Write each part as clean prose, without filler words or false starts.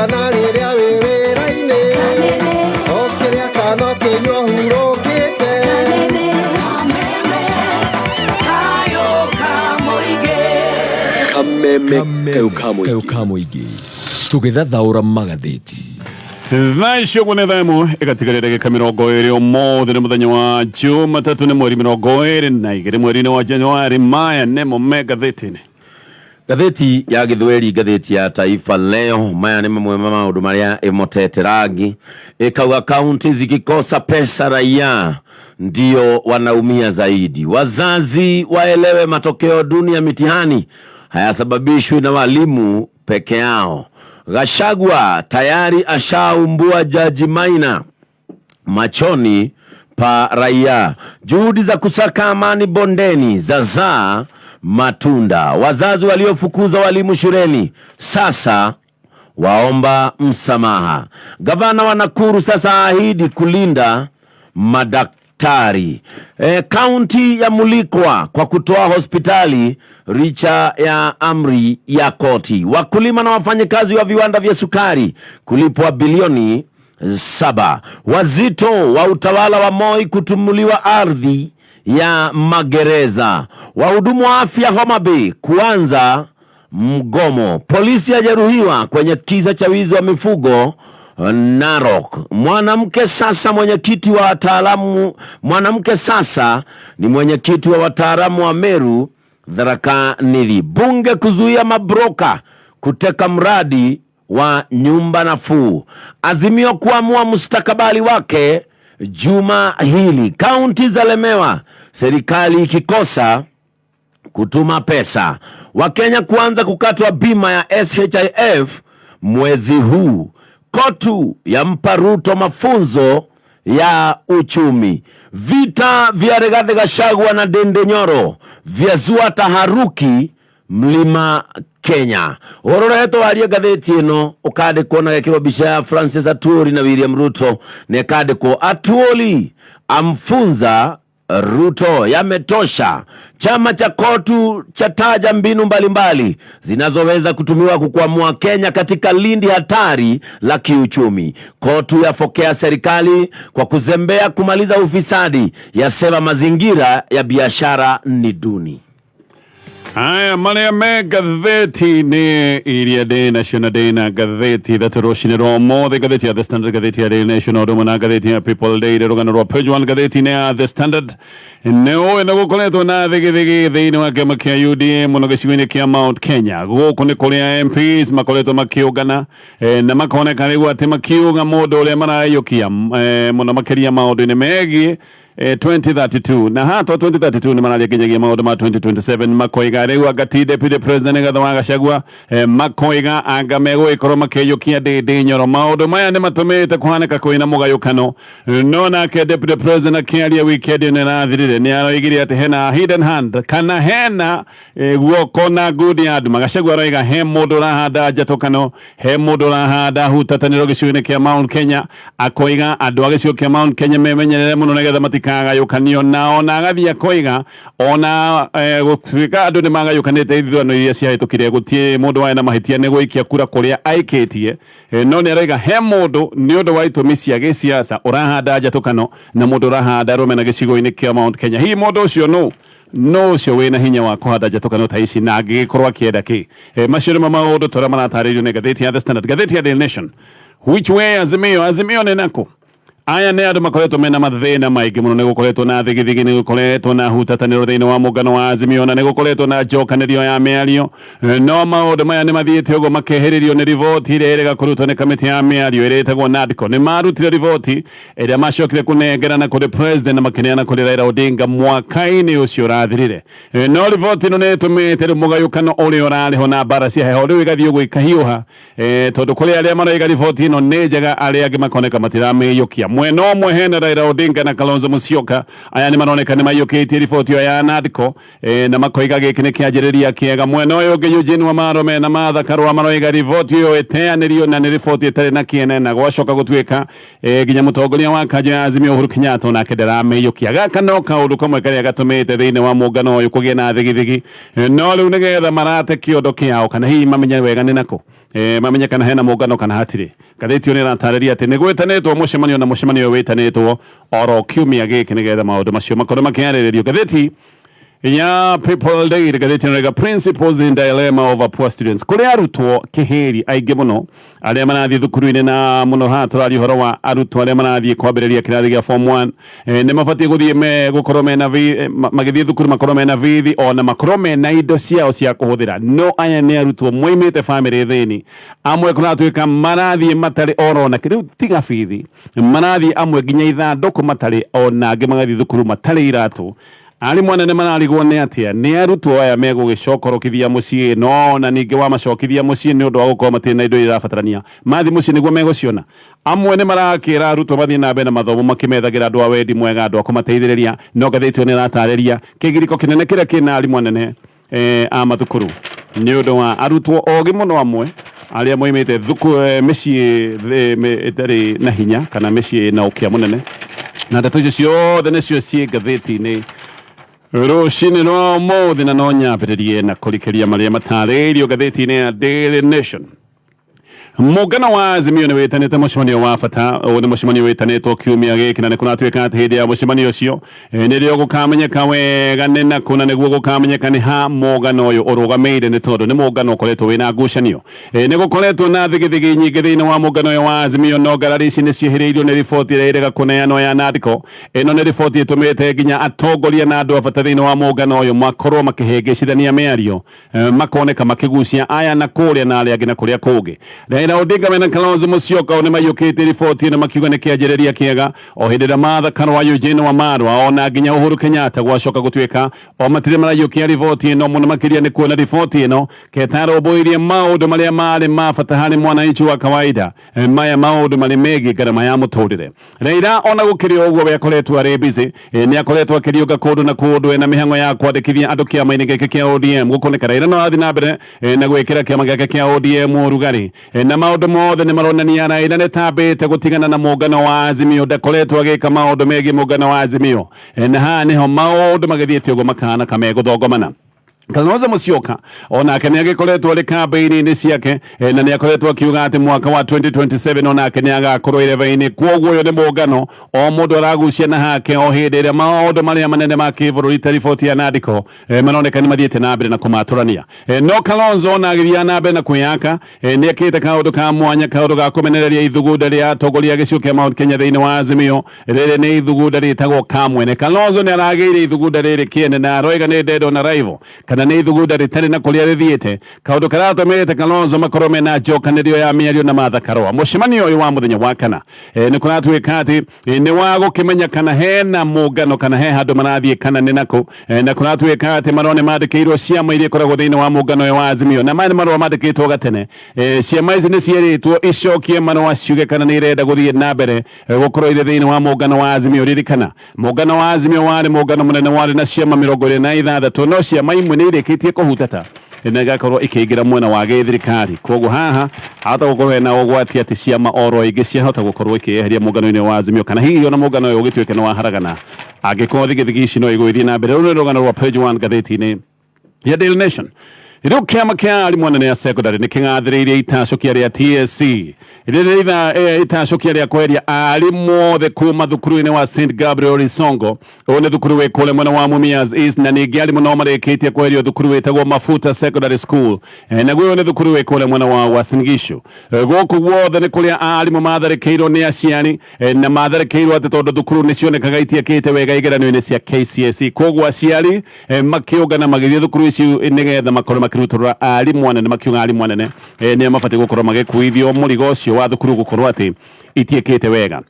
kana riria wewera-ini okiria kana kinywa hurukite kameme kamuigi tugithathaura magathiti Thaisho kune thaimu ikatigarire gika 20 umuthi ni muthenya wa Jumatatu ni mweri 22 mweri wa Januari maya nemo Magathiti-ini. Gatheti ya Githweri, gatheti ya Taifa Leo, maya ni mamwe maundu maria imotete rangi. Ikauga kaunti zikikosa pesa raia ndio wanaumia zaidi. Wazazi waelewe matokeo duni ya mitihani hayasababishwi na walimu peke yao. Gachagua tayari ashaumbua Jaji Maina machoni pa raia. Juhudi za kusaka amani bondeni zazaa matunda. Wazazi waliofukuza walimu shuleni sasa waomba msamaha. Gavana wa Nakuru sasa ahidi kulinda madaktari. Kaunti ya mulikwa kwa kutoa hospitali richa ya amri ya koti. Wakulima na wafanyakazi wa viwanda vya sukari kulipwa bilioni 7. Wazito wa utawala wa Moi kutumuliwa ardhi ya magereza. Wahudumu wa afya Homa Bay kuanza mgomo. Polisi ajeruhiwa kwenye kisa cha wizi wa mifugo Narok. Mwanamke sasa ni mwenyekiti wa wataalamu wa Meru Tharaka Nithi. Bunge kuzuia mabroka kuteka mradi wa nyumba nafuu. Azimio kuamua mustakabali wake juma hili. Kaunti zalemewa serikali ikikosa kutuma pesa. Wakenya kuanza kukatwa bima ya SHIF mwezi huu. Kotu ya Mparuto mafunzo ya uchumi. Vita vya Rigathi Gachagua na Ndindi Nyoro vyazua taharuki Mlima Kenya. Ororeto waria gatheti ino ukade kuona gekiro bisha Francis Atwoli na William Ruto nekade ko Atwoli amfunza Ruto yametosha. Chama cha Kotu chataja mbinu mbalimbali zinazoweza kutumiwa kukwamua Kenya katika lindi hatari la kiuchumi. Kotu yafokea serikali kwa kuzembea kumaliza ufisadi, yasema mazingira ya biashara ni duni. Aya maria Magathiti-ini iria de national day na gatheti thaturoshiniro mothe gatheti ya The Standard, gatheti ya Daily Nation, odumana gatheti ya People Day rogana ro page 1 gatheti ya The Standard neo eno gukoretwo na thigi thiini wa kiama kia UDM muno gicigo-ini kia Mount Kenya. Guku ni kuria MPs makoretwo makiungana na makoneka riu ati makiunga mundu uria marayukia muno makiria maundu-ini megi 2032 na hato 2032 ni manalia kinyagia maundu ma 2027. Makoiga riu agati deputy president Rigathi wa Gachagua makoiga agamego ikoro makeyukia Ndindi Nyoro. Maundu maya ni matumite kuhaneka kuina mugayukano nona ke deputy president akiaria weekend ni rathirire ni aroigire ati hena hidden hand kana hena guoko na good hand. Gachagua roiga he mundu rahanda njatokano, he mundu rahanda hutataniro gicigo-ini kia Mount Kenya. Akoiga andu a gicigo kia Mount Kenya memenyerere muno nigetha matikaga yukanio nao na agathia koiga ona gutwika andu ni magayukanite ithurano iria ciahitukire gutie mundu wa na mahitia ni guikia kura kuria aikitie no ni araiga he mundu ni undu wa itumi cia giciasa urahanda njatokano na mundu urahanda rumena gicigo-ini kia Mount Kenya. Hi mundu ucio no cio wina hinya wa kuhanda njatokano ta ici na angikorwo akienda ki macio ni maundu tora marataririo ni gatheti ya The Standard, gatheti ya Daily Nation. Which way azimio ni nako. Aya ne andu makoretwo mena mathina maingi muno, ni gukoretwo na thigithigi, ni gukoretwo na hutataniro thiini wa mungano wa Azimio, na ni gukoretwo na njokanirio ya miario. No maundu maya ni mathiite ugo makeheririo ni riboti iria irega kurutwo ni kamiti ya miario iria itagwo NADCO. Ni marutire riboti iria macokire kunengerana kuri president na makineana kuri Raila Odinga mwaka-ini ucio rathirire. No riboti ino ni itumite mugayukano uria urariho na mbara cia heho riu igathii ugo ikahiuha tondu kuri aria maraiga riboti ino ni njega aria angi makoneka matiramiyukia. mweno mwe hena Raila Odinga na Kalonzo Musyoka aya ni maroneka ni mayukite riboti ya NADCO na makoiga gikine kianjiriria kiega mweno yo Eugene Wamarome na Martha Karua maroiga riboti yo eteanirio na ni riboti etari na kiene na gwacoka gutwika ginya mutongoria wa Kenya Azimio Uhuru Kenyatta na kedera meyukia gaka no kaundu kamwe karia gatumite thiini wa mungano uyu kugie na thigithigi no riu nigetha marate kiondo kiao kana hihi mamenya wega ni nako mamenya kana hena mungano kana hatiri gatheti ni ratariria ati nigwetanetwo mucemanio na mucemanio witanetwo oro kiumia giki nigetha maundu macio makorwo makiariririo gatheti ya People Day gatheti nirega Principles in Dilemma of Poor Students kuri arutwo kiheri aige muno aria marathie thukuru-ini na muno ha turari horo wa arutwo aria marathie kwambiriria kirathi gia form 1 ni mabatie guthie gukorwo mena magithie thukuru makorwo mena bithi ona makorwo mena indo ciao cia kuhuthira no aya ni arutwo moimite family thini amwe kuratwika marathie matari orona kiriu tiga bithi marathie amwe ginya ithanduku matari ona angi magathie thukuru matari iratu ali mwana ne manarigwo ne atia ne arutwo aya megugicokorothia mucii no na ningi wa macokithia mucii ni undu wa gukorwo matina indo irabatarania mathi mucii niguo meguciona amwe ne marakira arutwo bathie na mbere na mathomo makimethagĩra andu a wendi mwega andu a kumateithĩrĩria no gathĩtwo ni ratariria kigiriko kinene kiria kina ali mwana ne a mathukuru ni undu wa arutwo ogi muno amwe aria moimite micii itari na hinya kana micii na ukia munene na ndeto icio ciothe nicio ciĩ ngathĩti-inĩ rucini rwa ũmũthĩ na no nyambĩrĩrie na kũrikĩria marĩa matarĩirio ngathĩti-inĩ ya Daily Nation. Muungano wa Azimio ni witanite mucemanio wa bata ni mucemanio witanitwo kiumia giki na ni kunatuika ati hindi ya mucemanio ucio ni rio gukamenyeka wega ni na kuna niguo gukamenyeka ni ha muungano uyu urugameire ni tondu ni muungano ukoretwo wina ngucanio ni gukoretwo na thigithigi nyingi thiini wa muungano uyu wa Azimio no ngarari ici ni ciehiriirio ni riboti iria irega kuneanwo ya NADCO ino ni riboti itumite nginya atongoria na andu a bata thiini wa muungano uyu makorwo makihĩngĩcithania mĩario makoneka makigucia aya na kuria na aria ngina kuria kungi Raila Odinga na Kalonzo Musyoka ni mayukite riboti na makiuga ni kianjiriria kiega o hindi ria Martha Karua Eugene Wamarwa ona nginya Uhuru Kenyatta gwacoka gutwika o matire marayukia riboti ino muno makiria ni kuona riboti ino ketarũmbũirie maundu maria mari ma bata harĩ mwananchi wa kawaida maya maundu mari megi garama ya mũtũrĩre Raila ona gukiri ũguo we akoretwo ari busy ni akoretwo akiriuga kundu na kundu na mihango ya kwandĩkithia andu kiama-inĩ gĩkĩ kia ODM gukoneka Raila no athi na mbere na gwĩkĩra kiama gĩake kia ODM rugari na maundu mothe ni maronania Raila ni tambite gutigana na muungano wa Azimio ndakoretwo agika maundu megi muungano wa Azimio na ha niho maundu magithiĩte ũguo makana kamegũthongomana Kalonzo Musyoka onake ni agikoretwo ari kambeini-inĩ ciake na ni akoretwo akiuga ati mwaka wa 2027 onake ni agakorwo ireva-inĩ kwoguo uyu ni muungano o mundu aragucia na hake o hindi ĩrĩa maundu maria manene ma kĩbũrũri ta riboti ya NADCO maroneka ni mathiĩte na mbere na kumatũrania no Kalonzo ona agĩthiĩ na mbere na kwĩyaka ni akĩte kaundu ka mwanya kaundu ga kũmenereria ithugunda rĩa atongoria gĩcigo kĩa Mount Kenya thĩinĩ wa Azimio rĩrĩ nĩ ithugunda rĩtagwo Kamwene Kalonzo ni aragĩire ithugunda rĩrĩ kĩene na aroiga ni dead on arrival na ni ithugunda ritari na kuria rithiite kaundu karatumite Kalonzo makorwo mena njokanirio ya mĩario na Martha Karua mucemanio uyu wa muthenya wa kana ni kuratwika ati ni wa gukimenya kana hena muungano kana he handu marathie kana ni nako na kuratwika ati marone mandĩkĩirwo ciama iria ikoragwo thĩinĩ wa muungano uyu wa Azimio na mani marũa mandĩkĩtwo gatene ciama ici ni cieritwo icokie marũa ciuge kana ni irenda guthie na mbere gukorwo ire thĩinĩ wa muungano wa Azimio ririkana muungano wa Azimio wari muungano munene wari na ciama 26 no ciama imwe ni irĩkĩtie kuhutata na igakorwo ikĩingĩra mwena wa gĩthirikari koguo haha hata gukorwo hena ũgwati ati ciama oro ingĩ ciahota gukorwo ikĩeheria muungano-inĩ wa Azimio kana hihi ona muungano ũyũ ũgĩtuĩke nĩ waharagana angĩkorwo thigithigi ici no igũgĩthiĩ na mbere rũu nĩ rũgano rwa page 1 ngathĩti-inĩ ya Daily Nation Riu kiama kia arimũ anene ya secondary nĩ kĩgathĩrĩirie itacokia rĩa TSC rĩrĩa itacokia rĩa kweheria arimũ othe kuma thukuru-inĩ wa St Gabriel Isongo ũyũ nĩ thukuru wĩ kũrĩa mwena wa Mumias East na ningĩ arimũ no marĩkĩtie kweherio thukuru wĩtagwo Mafuta Secondary School naguo ũyũ nĩ thukuru wĩ kũrĩa mwena wa Uasin Gishu gũkũ guothe nĩ kũrĩa arimũ matharĩkĩirwo nĩ aciari na matharĩkĩirwo atĩ tondũ thukuru nĩ cionekaga itiakĩte wega igeranio-inĩ cia KCSE koguo aciari makĩũngana magĩthiĩ thukuru ici nĩgetha makorwo makirutura arimũ anene makiuga arimũ anene nĩ mabatiĩ gũkorwo magĩkuithio mũrigo ũcio wa thukuru gũkorwo atĩ itiĩkĩte wega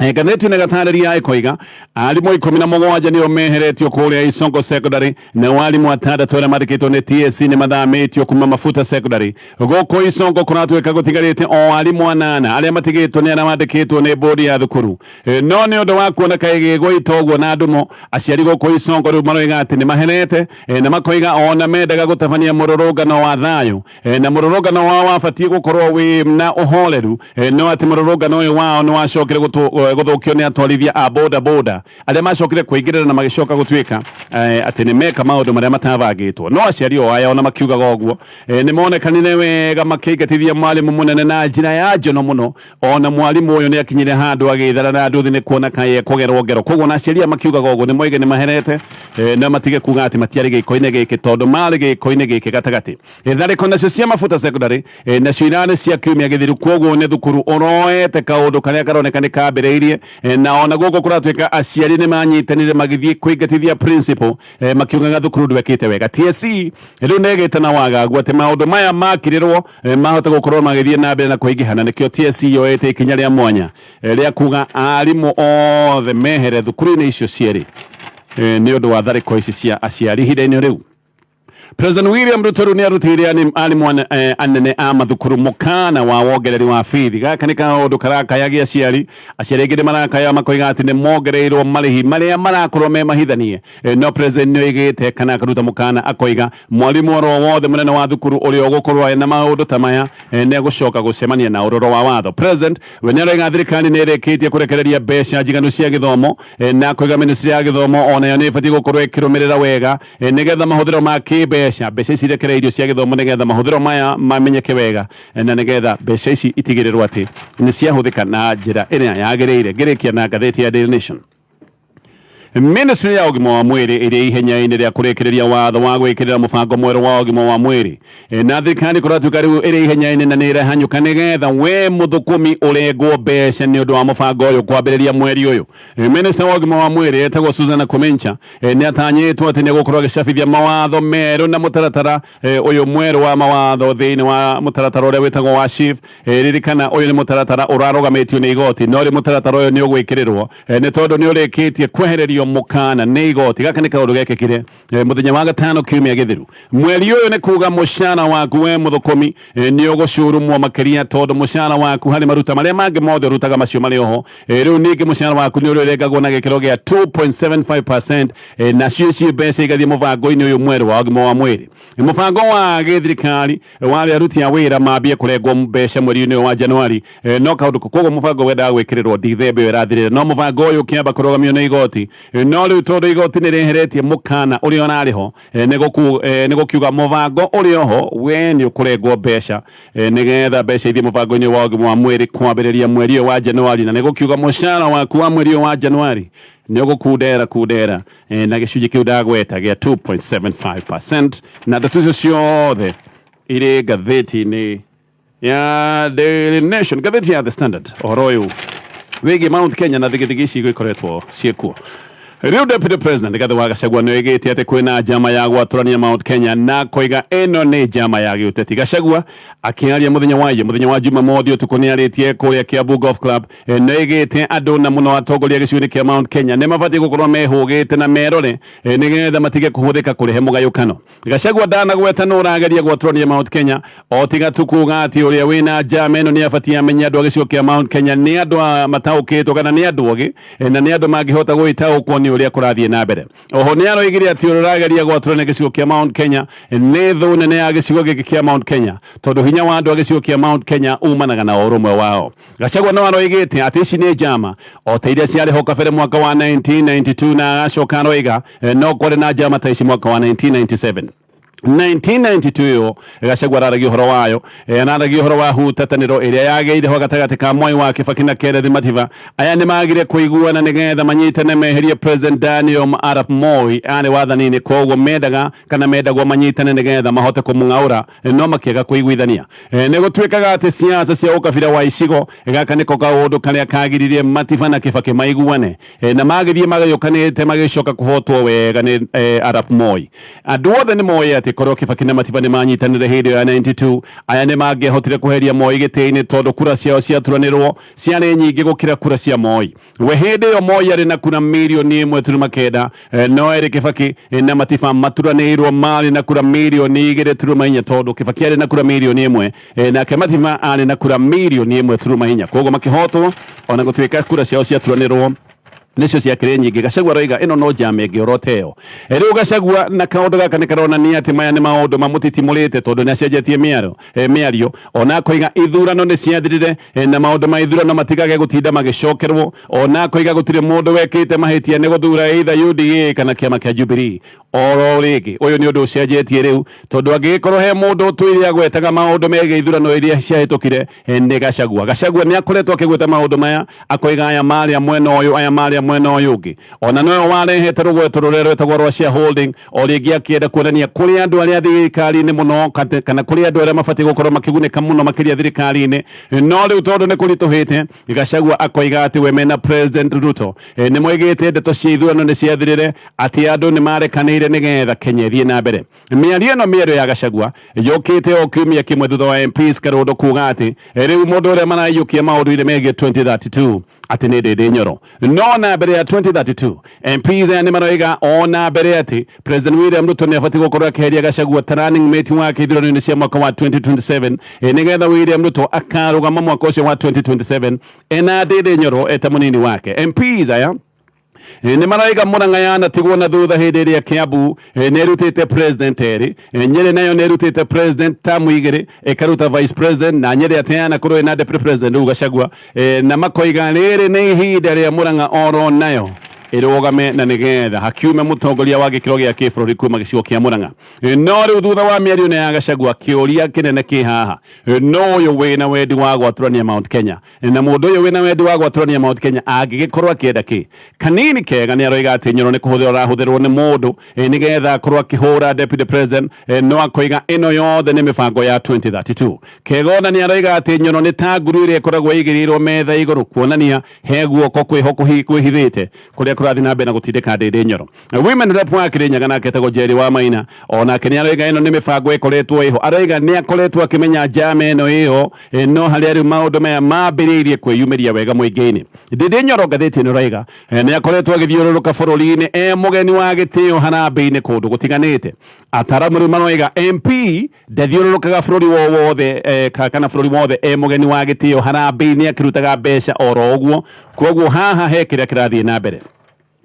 Gatheti nĩ gatarĩria ĩkoiga arimũ 17 nĩo meheretio kũrĩa Isongo Secondary na arimũ 6 arĩa mandĩkĩtwo nĩ TSC nĩ mathamĩtio kuma Mafuta Secondary. Gũkũ Isongo kũratuĩka gũtigarĩte o arimũ 8 arĩa matigĩtwo nĩ arĩa mandĩkĩtwo nĩ bodi ya thukuru. No nĩ ũndũ wa kuona kaĩ gĩgũita ũguo na ndũmo, aciari gũkũ Isongo rĩu maroiga atĩ nĩ mahenete na makoiga ona mendaga gũtabania mũrũrũngano wa thayũ na mũrũrũngano wao wabatiĩ gũkorwo wĩ na ũhoreru, no atĩ mũrũrũngano ũyũ wao nĩ wacokire gũthũkio nĩ atwarithia a boda boda arĩa macokire kũingĩrĩra na magĩcoka gũtuĩka atĩ nĩ meka maũndũ marĩa matabangĩtwo. No aciari o aya ona makiugaga ũguo nĩ monekanire wega makĩingatithia mwarimũ mũnene na njĩra ya njono mũno, ona mwarimũ ũyũ nĩ akinyire handũ agĩthara na nduthi nĩ kuona kaĩ kũgerwo ngero. Koguo na aciari makiugaga ũguo nĩ moige nĩ maherete na matige kuga atĩ matiarĩ gĩko-inĩ gĩkĩ tondũ marĩ gĩko-inĩ gĩkĩ gatagatĩ. Tharĩko nacio cia Mafuta Secondary nacio irarĩ cia kiumia gĩthiru, koguo nĩ thukuru ũroete kaũndũ karĩa karoneka nĩ kambĩrĩirie na ona gũkũ kũratuĩka aciari nĩ manyitanire magĩthiĩ kũingatithia principal makiugaga thukuru ndwekĩte wega. TSC rĩu nĩ ĩgĩte na wagagu atĩ maũndũ maya makirĩrwo mahota gũkorwo magĩthiĩ na mbere na kũingĩhana, nĩkĩo TSC yoete ikinya rĩa mwanya rĩa kuga arimũ othe mehere thukuru-inĩ icio cierĩ nĩ ũndũ wa tharĩko ici cia aciari ihinda-inĩ rĩu. President William Ruto nĩ arutĩire arimũ anene a mathukuru mũkana wa wongereri wa bithi. Gaka nĩ kaũndũ karakayagia aciari aingĩ nĩ marakaya makoiga atĩ nĩ mongereirwo marĩhi marĩa marakorwo me mahithanie. No president nĩ oigĩte kana akaruta mũkana akoiga mwarimũ oro wothe mũnene wa thukuru ũrĩa ũgũkorwo na maũndũ ta maya nĩ egũcoka gũcemania na ũroro wa watho. President we nĩ aroiga thirikari nĩ ĩrĩkĩtie kũrekereria mbeca njiganu cia gĩthomo na akoiga ministry ya gĩthomo onayo nĩ ĩbatiĩ gũkorwo ĩkĩrũmĩrĩra wega nĩgetha mahũthĩro ma mbeca ici irekereirio cia gĩthomo nĩgetha mahũthĩro maya mamenyeke wega na nĩgetha mbeca ici itigĩrĩrwo atĩ nĩ ciahũthĩka na njĩra ĩrĩa yagĩrĩire. Ngĩrĩkia na ngathĩti ya Daily Nation. Ministry ya ũgima wa mwĩrĩ ĩrĩ ihenya-inĩ rĩa kũrĩkĩrĩria watho wa gwĩkĩrĩra mũbango mwerũ wa ũgima wa mwĩrĩ na thirikari kũratuĩka rĩu ĩrĩ ihenya-inĩ na nĩ ĩrahanyũka nĩgetha we mũthũkũmi ũrengwo mbeca nĩ ũndũ wa mũbango ũyũ kwambĩrĩria mweri ũyũ. Minister wa ũgima wa mwĩrĩ etagwo Susan Kumencha nĩ atanyĩtwo atĩ nĩ egũkorwo agĩcabithia mawatho merũ na mũtaratara ũyũ mwerũ wa mawatho thĩinĩ wa mũtaratara ũrĩa wĩtagwo wa SHIF. Ririkana ũyũ nĩ mũtaratara ũrarũgamĩtio nĩ igoti, no rĩ mũtaratara ũyũ nĩ ũgwĩkĩrĩrwo nĩ tondũ nĩ ũrĩkĩtie kwehererio mũkana nĩ igoti. Gaka nĩ kaũndũ gekĩkire mũthenya wa gatano kiumia gĩthiru. Mweri ũyũ nĩ kuga mũcara waku we mũthũkũmi nĩ ũgũcurumwo makĩria tondũ mũcara waku harĩ maruta marĩa mangĩ mothe ũrutaga macio marĩ oho. Rĩu ningĩ mũcara waku nĩ ũrĩrengagwo na gĩkĩro gĩa 2.75% nacio ici mbeca igathiĩ mũbango-inĩ ũyũ mwerũ wa ũgima wa mwĩrĩ. Mũbango wa gĩthirikari warĩ aruti a wĩra mambie kũrengwo mbeca mweri-inĩ wa Januari, no kaũndũ koguo mũbango wendaga gwĩkĩrĩrwo Dithemba ĩyo ĩrathirĩra, no mũbango ũyũ ũkĩamba kũrũgamio nĩ igoti. No rĩu tondũ igoti nĩ rĩeheretie mũkana ũrĩa ũrarĩ ho nĩ gũkiuga mũbango ũrĩa ho we nĩ ũkũrengwo mbeca nĩgetha mbeca ithiĩ mũbango-inĩ wa ũgima wa mwĩrĩ kwambĩrĩria mweri ũyũ wa Januari, na nĩ gũkiuga mũcara waku wa mweri ũyũ wa Januari nĩ ũgũkundera na gĩcunjĩ kĩu ndagweta gĩa 2.75%. na ndeto icio ciothe irĩ ngathĩti-inĩ ya Daily Nation. Ngathĩti ya The Standard ũhoro ũyũ wĩgiĩ Mount Kenya na thigithigi ici ikoretwo ciĩkuo. Rĩu Deputy President Rigathi wa Gachagua nĩ oigĩte atĩ kwĩna njama ya gwatũrania Mount Kenya na koiga ĩno nĩ njama ya gĩũteti. Gachagua akĩaria mũthenya wa Jumamothi ũtukũ nĩ arĩtie kũrĩa Kiambu Golf Club na oigĩte andũ na mũno atongoria gĩcigo-inĩ kĩa Mount Kenya nĩ mabatiĩ gũkorwo mehũgĩte na merore nĩgetha matige kũhũthĩka kũrehe mũgayũkano. Gachagua ndanagweta nĩ ũrageria gwatũrania Mount Kenya o tiga tu kuga atĩ ũrĩa wĩna njama ĩno nĩ abatiĩ amenye andũ a gĩcigo kĩa Mount Kenya nĩ andũ mataũkĩtwo kana nĩ andũ ogĩ na nĩ andũ mangĩhota gwĩtaũkwo ũrĩa kũrathiĩ na mbere. Oho nĩ aroigire atĩ ũrageria gwatũrania gĩcigo kĩa Mount Kenya nĩ thũ nene ya gĩcigo gĩkĩ kĩa Mount Kenya tondũ hinya wa andũ a gĩcigo kĩa Mount Kenya umanaga na ũrũmwe wao. Gachagua no aroigĩte atĩ ici nĩ njama o ta iria ciarĩ ho kabere mwaka wa 1992 na agacoka aroiga no kwarĩ na njama ta ici mwaka wa 1997. 1992 Gachagua araragia ũhoro wayo anaragia ũhoro wa hutatanĩro ĩrĩa yagĩire ho gatagatĩ ka Mwai wa Kibaki na Kenneth Matiba. Aya nĩ magire kũiguana nĩgetha manyitane meherie President Daniel Arap Moi arĩ wathani-inĩ, koguo mendagwo manyitane nĩgetha mahote kũmũng'aũra no makĩaga kũiguithania. Nĩ gũtuĩkaga atĩ siasa cia ũkabira wa icigo gaka nĩko kaũndũ karĩa kagiririe Matiba na Kibaki maiguane na magĩthiĩ magayũkanĩte magĩcoka kũhotwo wega nĩ Arap Moi. Andũ othe nĩ moĩ atĩ gikorwo Kibaki na Matiba nimanyitanire hindi ya 92 aya nimangehotire kuheria Moi gitini tondu kura ciao ciaturanirwo ciarĩ nyingĩ gũkĩra kura cia Moi. We hindi yo Moi arĩ na kura milioni 1.9 no Eric Kibaki na Matiba maturanĩirwo marĩ na kura milioni 2.4 tondu Kibaki arĩ na kura milioni 1 nake Matiba arĩ na kura milioni 1.4 koguo makĩhotwo ona gũtuĩka kura ciao ciaturanĩrwo nicio ciakire nyingi. Gachagua roiga ino no jame ngioroteo riu Gachagua na kaundu gaka ni karona ni ati maya ni maundu mamutitimurite tondu ni acenjetie miario ona koiga ithurano ni ciathirire na maundu ma ithurano matigage gutinda magicokerwo ona koiga gutire mundu wekite mahitia ni guthura either UDA kana kiama kia Jubilee oro rigi uyu ni undu ucenjetie riu tondu angikorwo he mundu twire agwetaga maundu mege ithurano iria ciahitukire ni Gachagua ni akoretwo akigweta maundu maya akoiga aya mari mwena uyu aya mari mwena uyu ungi ona no warehete rugweto rurero rwetagwo rwa shareholding o ringi akienda kuonania kuri andu aria thirikari-ini muno kana kuri andu aria mabati gukorwo makigunika muno makiria thirikari-ini no riu tondu ni kurituhite Gachagua akoiga ati we mena President Ruto ni moigite ndeto cia ithurano ni ciathirire ati andu ni marekanire nigetha Kenya ithie na mbere. Miario ino mieru ya Gachagua yukite o kiumia kimwe thutha wa MPs Karundo kuga ati riu mundu uria marayukia maundu-ini megie 2032 ati ni Ndindi Nyoro no na mbere ya 2032 MPs aya ni maroiga ona mbere ati President William Ruto ni abati gukorwo akiheria Gachagua ta running mate wake ithurano-ini cia mwaka wa 2027 nigetha William Ruto akarugama mwaka ucio wa 2027 na Ndindi Nyoro eta munini wake. MPs aya ni maraiga Murang'a yanatigwo na thutha hindi iria Kiambu nerutite president eri Nyeri nayo nerutite president tamu igiri ikaruta vice president na Nyeri ateana kurwe na deputy president Gachagua na makoiga riri ni ihinda ria Murang'a oro nayo irugame na nigetha hakiume mutongoria wa gikiro gia kibũrũri kuma gicigo kia Murang'a no riu thutha wa miario na ya Gachagua kiuria kinene ki haha no uyu wina wendi wa gwaturania Mount Kenya na mundu uyu wina wendi wa gwaturania Mount Kenya angigikorwo akienda ki kanini kega ni aroiga ati Nyoro ni kuhuthira rahuthirwo ni mundu nigetha akorwo akihura deputy president no akoiga ino yothe ni mibango ya 2032 kegona ni aroiga ati Nyoro ni ta nguru iria ikoragwo igirirwo metha iguru kuonania he guoko kwihithite kuria kurathi na mbere gutindika Ndindi Nyoro. Women rep wa Kirinyaga nake tego Njeri wa Maina ona keni aroiga ino ni mibango ikoretwo iho aroiga ni akoretwo akimenya jama ino iho no hari ari maundu maya mambiriirie kwiyumiria wega muingi-ini. Ndindi Nyoro ngathiti ni roiga ni akoretwo agithiururuka bururi-ini mugeni wa gitio harambe-ini kundu gutiganite ataramu maroiga MP ndathiururukaga bururi wothe kana bururi wothe mugeni wa gitio harambe-ini akirutaga mbeca oro uguo koguo haha he kiria kirathie na mbere.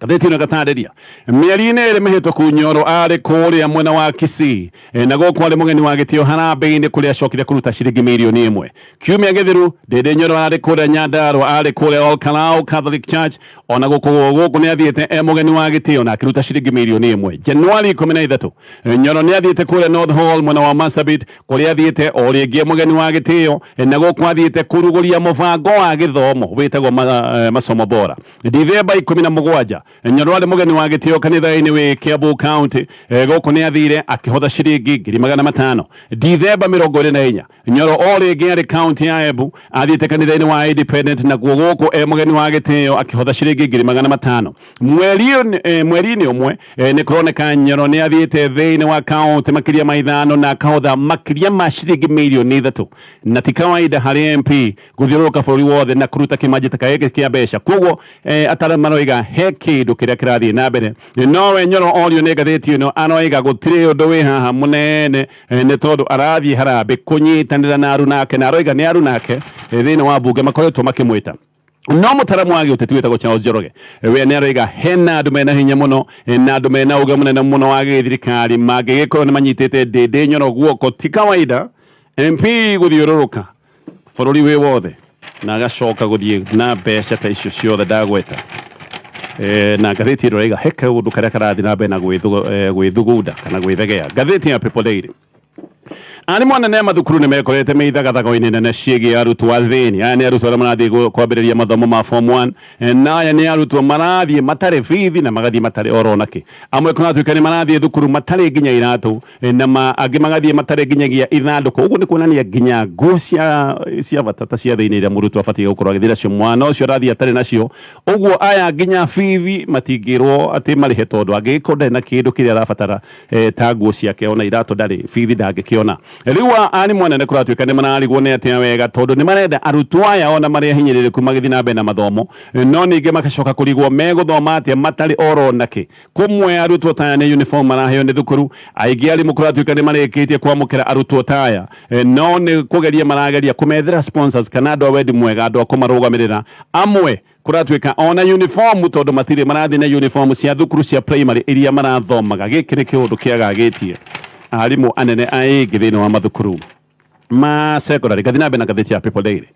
Gathiti ino gatarĩria mĩeri-inĩ ĩrĩ mĩhĩtũku Nyoro arĩ kũrĩa mwena wa Kisii na gũkũ arĩ mũgeni wa gĩtĩo harambe-inĩ kũrĩa acokire kũruta ciringi milioni 1 kiumia gĩthiru. Ndindi Nyoro arĩ kũrĩa Nyandarua arĩ kũrĩa Ol Kalou Catholic Church ona gũkũ nĩ athiĩte mũgeni wa gĩtĩo na akĩruta ciringi milioni 1. Januari 13 Nyoro nĩ athiĩte kũrĩa North Hall mwena wa Marsabit kũrĩa athiĩte o rĩngĩ mũgeni wa gĩtĩo na gũkũ athiĩte kũrugũria mũbango wa gĩthomo wĩtagwo masomo bora. Dithemba 17 Nyoro arĩ mũgeni wa gĩtĩo kanitha-inĩ wĩ Kiambu County gũkũ nĩ athire akĩhotha ciringi 500,000. Dithemba 24 Nyoro o rĩngĩ arĩ county ya Embu athiĩte kanitha-inĩ wa Independent na gũkũ mũgeni wa gĩtĩo akĩhotha ciringi 500,000. Mweri-inĩ ũmwe nĩ kũroneka Nyoro nĩ athiĩte thĩinĩ wa county makĩria ma ithano na akahotha makĩria ma ciringi milioni 3 na ti kawaida harĩ MP gũthiũrũrũka bũrũri wothe na kũruta kĩmanjĩta gĩkĩ kĩa mbeca koguo ataramu maroiga he kĩndũ kĩrĩa kĩrathiĩ na mbere. Nowe Nyoro orio nĩ ngathĩti ĩno aroiga gũtirĩ ũndũ wĩ haha mũnene nĩ tondũ arathiĩ harambe kũnyitanĩra na aruna ake na aroiga nĩ aruna ake thĩinĩ wa mbunge makoretwo makĩmwĩta no mũtaramu wa gĩũteti wĩtagwo Charles Njoroge we nĩ aroiga hena andũ mena hinya mũno na andũ mena ũge mũnene mũno wa gĩthirikari mangĩgĩkorwo nĩ manyitĩte Ndindi Nyoro guoko ti kawaida MP gũthiũrũrũka bũrũri wĩ wothe na agacoka gũthiĩ na mbeca ta icio ciothe ndagweta. Na ngathĩti ĩroiga he kaũndũ karĩa karathi na mbere na gwĩthugunda kana gwĩthegea. Ngathĩti ya People Daily ani mwana ne mathukuru ne mekorete meithagathagwo-ini nene ciĩgiĩ arutwo athĩni. Aya nĩ arutwo arĩa marathiĩ kwambĩrĩria mathomo ma form 1 na aya nĩ arutwo marathiĩ matarĩ bithi na magathiĩ matarĩ oro nake. Amwe kũratuĩka nĩ marathiĩ thukuru matarĩ nginya iratũ na angĩ magathiĩ matarĩ nginyagia ithandũkũ. Ũguo nĩ kuonania nginya nguo cia bata ta cia thĩinĩ iria mũrutwo abatiĩ gũkorwo agĩthiĩ nacio mwana ũcio arathiĩ atarĩ nacio. Ũguo aya nginya bithi matingĩrwo atĩ marĩhe tondũ angĩkorwo ndarĩ na kĩndũ kĩrĩa arabatara ta nguo ciake ona iratũ ndarĩ bithi ndangĩkĩona. Riu ani mwana ne kuratuĩka nĩ mararigwo nĩ atĩa wega tondũ nĩ marenda arutwo aya ona marĩa hinyĩrĩrĩku magĩthiĩ na mbere na mathomo no ningĩ magacoka kũrigwo megũthoma atĩa matarĩ oro nake. Kũmwe arutwo ta aya nĩ uniform maraheo nĩ thukuru, aingĩ arimũ kũratuĩka nĩ marĩkĩtie kwamũkĩra arutwo ta aya no nĩ kũgeria marageria kũmethera sponsors kana andũ a wendi mwega, andũ a kũmarũgamĩrĩra. Amwe kuratuĩka ona uniform tondũ matirĩ marathiĩ na uniform cia thukuru cia primary iria marathomaga. Gĩkĩ nĩ kĩũndũ kĩagagĩtie arimũ anene aingĩ thĩinĩ wa mathukuru ma secondary. Gathi na mbere na ngathĩti ya People Daily.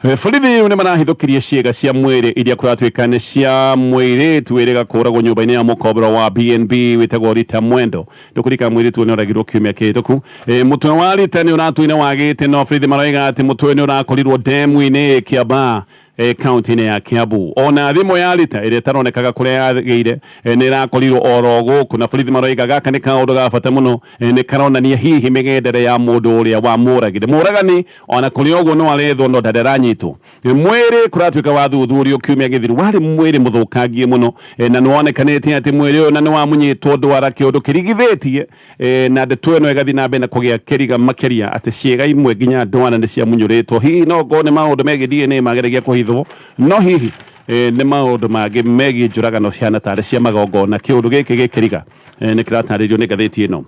Borithi nĩ marahithũkirie ciĩga cia mwĩrĩ iria kũratuĩka nĩ cia mũirĩtu ĩrĩga kũragwo nyũmba-inĩ ya mũkombero wa BNB wĩtagwo Rita Mwendo. Ndũkũrika mũirĩtu nĩ oragirwo kiumia kĩhĩtũku. Mũtwe wa Rita nĩ ũratuine wagĩte no borithi maroiga atĩ mũtwe nĩ ũrakorirwo ndemu-inĩ Kĩambaa kaunti-inĩ ya Kiambu. Ona thimũ ya Rita ĩrĩa ĩtaronekaga kũrĩa yagĩire nĩ ĩrakorirwo oro gũkũ na borithi maroiga gaka nĩ kaũndũ ga bata mũno nĩ karonania hihi mĩgendere ya mũndũ ũrĩa wamũragire. Mũragani ona kũrĩ ũguo no arethwo no ndaranyitwo. Mwĩrĩ kũratuĩka wathuthurio kiumia gĩthiru warĩ mwĩrĩ mũthũkangie mũno na nĩ wonekanĩte atĩ mwĩrĩ ũyũ na nĩ wamunyĩtwo ndwara kĩũndũ kĩrigithĩtie na ndeto ĩno ĩgathiĩ na mbere na kũgĩa kĩriga makĩria atĩ ciĩga imwe nginya ndwara nĩ ciamunyũrĩtwo. Hihi no ngorwo nĩ maũndũ megiĩ DNA mageragia kũhithwo no hihi nĩ maũndũ mangĩ megiĩ njũragano ciana tarĩ cia magongona. Kĩũndũ gĩkĩ gĩkĩriga nĩ kĩratarĩrio nĩ ngathĩti ĩno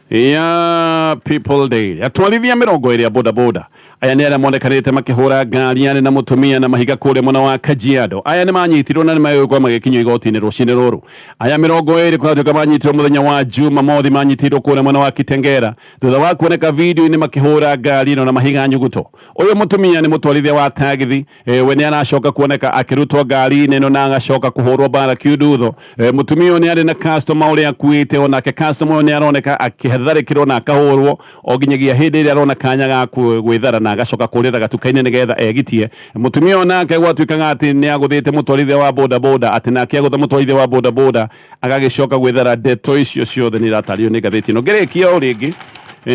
ya People Daily. Atwarithia 20 a bodaboda aya nĩ arĩa monekanĩte makĩhũra ngari yarĩ na mũtumia na mahiga kũrĩa mwena wa Kajiado. Aya nĩ manyitirwo na nĩ magĩgũkorwo magĩkinyio igoti-inĩ rũcinĩ rũrũ. Aya 20 kũratuĩka manyitirwo mũthenya wa Jumamothi, manyitirwo kũrĩa mwena wa Kitengera thutha wa kuoneka video-inĩ makĩhũra ngari ĩno na mahiga nyuguto. Ũyũ mũtumia nĩ mũtwarithia wa tagithi, we nĩ aracoka kuoneka akĩrutwo ngari-inĩ ĩno na agacoka kũhũrwo mbara kiundutho. Mũtumia ũyũ nĩ arĩ na customer ũrĩa akuĩte, onake customer ũyũ nĩ aroneka akĩtharĩkĩrwo na akahũrwo o nginyagia hĩndĩ ĩrĩa arona kanya ga gwĩthara na agacoka kũrĩra gatuka-inĩ nĩgetha egitie. Mũtumia ũyũ nake gwatuĩkaga atĩ nĩ agũthĩte mũtwarithia wa bodaboda, atĩ nake agũtha mũtwarithia wa bodaboda agagĩcoka gwĩthara. Ndeto icio ciothe nĩ iratarĩrio nĩ ngathĩti ĩno. Ngĩrĩkia o rĩngĩ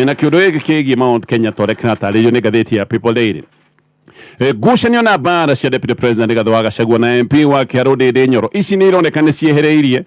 na kĩũndũ gĩkĩ kĩgiĩ Mount Kenya tondũ kĩratarĩrio nĩ ngathĩti ya People Daily. Ngucanio na mbara cia Deputy President Rigathĩ wa Gachagua na MP wa Kiarũ Ndĩndĩ Nyoro ici nĩ ironeka nĩ ciehereirie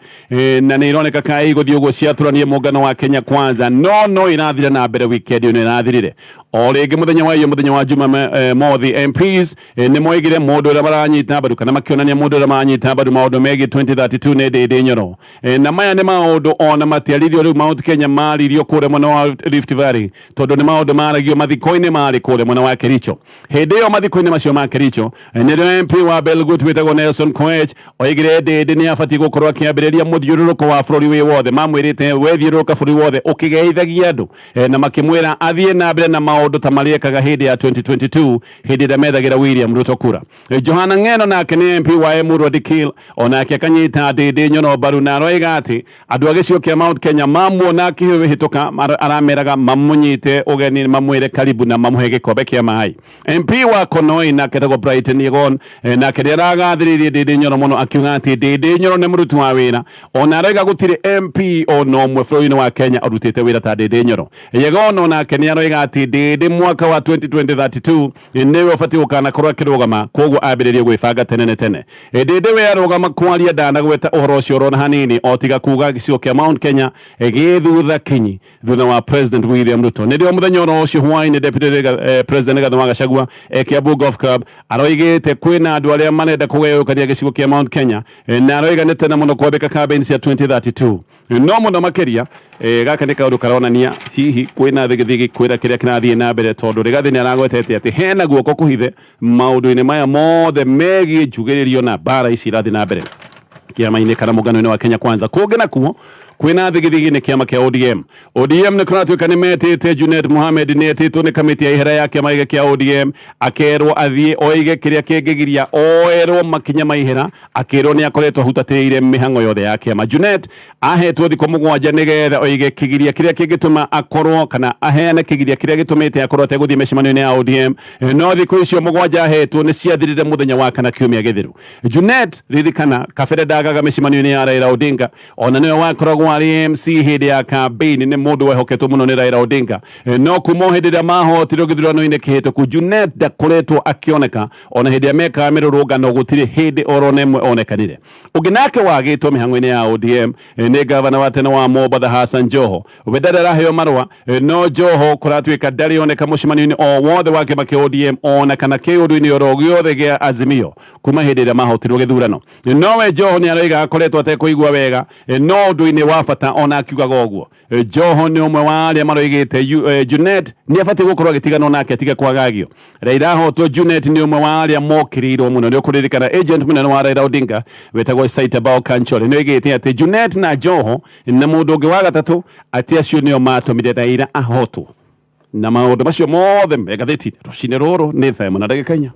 na nĩ ironeka kaĩ igũthiĩ ũguo ciatũranie mũngano wa Kenya Kwanza no irathira na mbere weekend ĩno ĩrathirire. O rĩngĩ mũthenya wa Jumamothi MPs nĩ moigire mũndũ ũrĩa maranyita mbaru kana makĩonania mũndũ ũrĩa maranyita mbaru maũndũ megiĩ 2032 nĩ Ndĩndĩ Nyoro. Na maya nĩ maũndũ ona matiaririo rĩu Mount Kenya maririo kũrĩa mwena wa Rift Valley tondũ nĩ maũndũ maragio mathiko-inĩ marĩ kũrĩa mwena wa Kericho. Hĩndĩ ĩyo mathiko-inĩ macio ma Kericho nĩrĩo MP wa Belgut wĩtagwo Nelson Koech oigire Ndĩndĩ nĩ abatiĩ gũkorwo akĩambĩrĩria mũthiũrũrũko wa bũrũri wĩ wothe. Mamwĩrĩte wethiũrũrũka bũrũri wothe ũkĩgeithagia andũ na makĩmwĩra athiĩ na mbere na maũndũ ta marĩa ekaga hĩndĩ ya 2022 hĩndĩ ĩrĩa methagĩra William Ruto kura. Johana Ng'eno nake nĩ MP wa Emurua Dikil onake akanyita Ndĩndĩ Nyoro mbaru na aroiga atĩ andũ a gĩcigo kĩa Mount Kenya mamuona akĩhĩtũka arameraga mamũnyite ũgeni mamwĩre karibu na mamũhe gĩkombe kĩa maĩ. MP wa Konoi nake etagwo Brighton Yegon nake nĩ aragathĩrĩirie Ndĩndĩ Nyoro mũno akiuga atĩ Ndĩndĩ Nyoro nĩ mũruti wa wĩra ona aroiga gũtirĩ MP ona ũmwe bũrũri-inĩ wa Kenya ũrutĩte wĩra ta Ndĩndĩ Nyoro. Yegon onake nĩ aroiga atĩ Ndĩndĩ mwaka wa 2032 nĩwe ũbatiĩ gũkanakorwo akĩrũgama koguo ambĩrĩrie gwĩbanga tene tene. Ndĩndĩ we arũgama kwaria ndanagweta ũhoro ũcio ũrona hanini o tiga kuuga gĩcigo kĩa Mount Kenya gĩthutha kinyi thutha wa President William Ruto. Nĩrĩo mũthenya ũcio hwaĩ-inĩ Deputy President Rigathĩ wa Gachagua Kiambu Golf Club aroigĩte kwĩna andũ arĩa marenda kũgayũkania gĩcigo kĩa Mount Kenya na aroiga nĩ tene mũno kwambĩka campaign cia 2032 no mũno makĩria. Gaka nĩ kaũndũ karonania hihi kwĩna thigithigi kwĩra kĩrĩa kĩrathiĩ na mbere tondũ Rigathĩ nĩ aragwetete atĩ hena guoko kũhithe maũndũ-inĩ maya mothe megiĩ njugĩrĩrio na mbara ici irathiĩ na mbere kĩama-inĩ kana mũngano-inĩ wa Kenya Kwanza. Kũngĩ nakuo kwina thigithigi ni kiama kia ODM ni kuratuika ni metete Junet Mohamed ni etitwo ni kamiti ya ihera ya kiama kia ODM akerwo athie oige kiria kingigiria oerwo makinya maihera akerwo ni akoretwo hutateire mihango yothe ya kiama. Junet ahetwo thiko mugwanja nigetha oige kigiria kiria kingituma akorwo kana aheane kigiria kiria gitumite akorwo teguthie mecimanio ya ODM no thiko icio mugwanja ahetwo ni ciathirire muthenya wa kana kiumia githiru. Junet ririkana kabere ndagaga mecimanio ya Raila Odinga ona niwe wakoragwo ari MC hindi ya campaign ni mundu wehoketwo muno ni Raila Odinga no kumo hindi ya mahotirwo githurano-ini kihituku Junet ndakoretwo akioneka ona hindi ya meka mirurungano gutiri hindi orona imwe onekanire. Uginake wagitwo mihango-ini ya ODM ni gavana wa tene wa Mombasa Hassan Joho ubedara heyo marwa no Joho kuratuika ndari oneka mucimanio-ini o wothe wa kiama kia ODM ona kana kiundu-ini oro giothe gia Azimio kuma hindi ya mahotirwo githurano nowe Joho ni aroiga akoretwo atekuigua wega no ndu-ini wa bata ona akiugaga uguo. Joho ni umwe wa aria maroigite Junet ni abati gukorwo agitigana nake atige kwagagio. Raila hotwo Junet ni umwe wa aria mokirirwo muno ni ukuririkana agent munene wa Raila Odinga wetagwo Saita Bao Kanchole ni oigite ati Junet na Joho na mundu ungi wa gatatu ati acio nio matumire Raila ahotwo na maundu macio mothe Magathiti rucine ruru ni thaa 1 na ndagika 4.